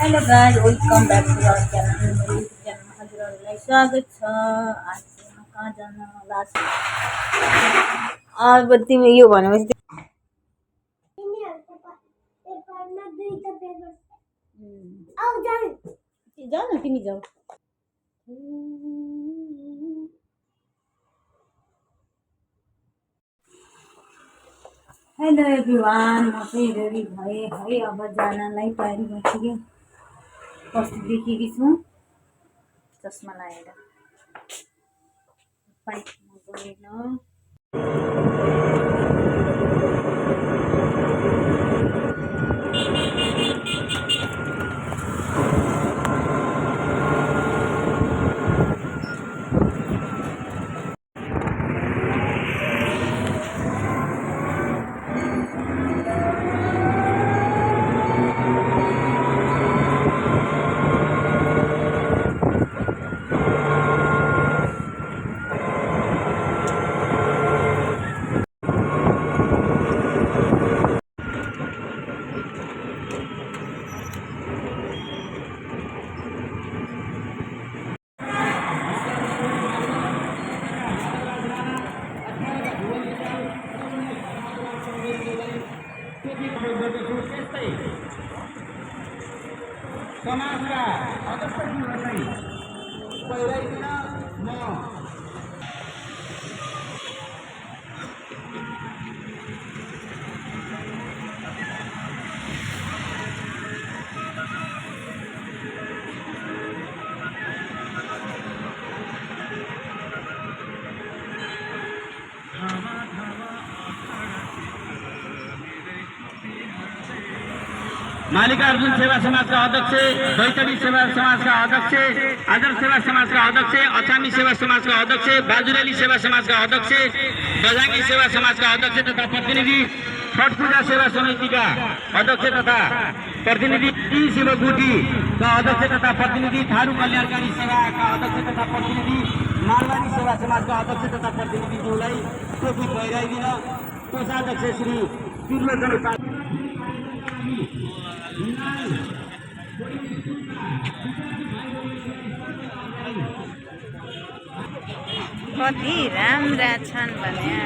Hello guys, welcome back to our channel. मेरो YouTube च्यानलमा हजुरहरूलाई स्वागत छ। आज म कहाँ जान लास्ट अब तिमी यो भनेपछि जाऊ न, तिमी जाऊ। हेलो एभ्रिवान, म चाहिँ रेडी भएँ है। अब जानलाई तयारी भइसक्यो। कस्तो देखेकी छु चस्मा लगाएर। बाइकमा गएन। समाजका अध्यक्षज्यूहरूलाई पहिलाइदिन म मालिकार्जुन सेवा समाजका अध्यक्ष, बैतडी सेवा समाजका अध्यक्ष, आदर्श सेवा समाजका अध्यक्ष, अछामी सेवा समाजका अध्यक्ष, बाजुराली सेवा समाजका अध्यक्ष, बजाङ्गी सेवा समाजका अध्यक्ष तथा प्रतिनिधि, छठ पूजा सेवा समितिका अध्यक्ष तथा प्रतिनिधि, टी शिवगुटीका अध्यक्ष तथा प्रतिनिधि, थारू कल्याणकारी सेवाका अध्यक्ष तथा प्रतिनिधि, मालवाडी सेवा समाजका अध्यक्ष तथा प्रतिनिधिज्यूलाई टोपी पहिराइदिन कोषाध्यक्ष श्री त्रिलोचन कति राम्रा छन् भने।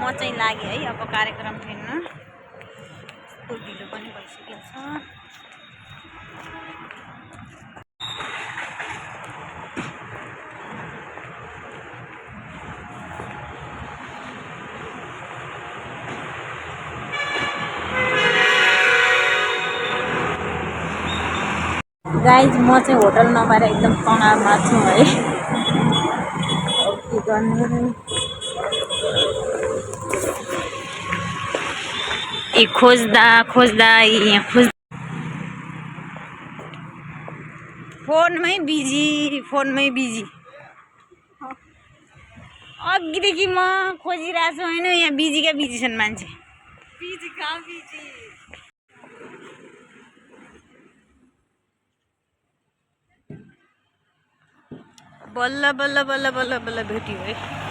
म चाहिँ लागेँ है अब कार्यक्रम हेर्न। स्कुल ढिलो पनि भइसकेको छ। गाइज, म चाहिँ होटल नपाएर एकदम तनावमा छु है। के गर्ने खोज्दा खोज्दा यहाँ फोनमै बिजी। अघिदेखि म खोजिरहेको छु होइन, यहाँ बिजी छन् मान्छे। बल्ल भेट्यो है।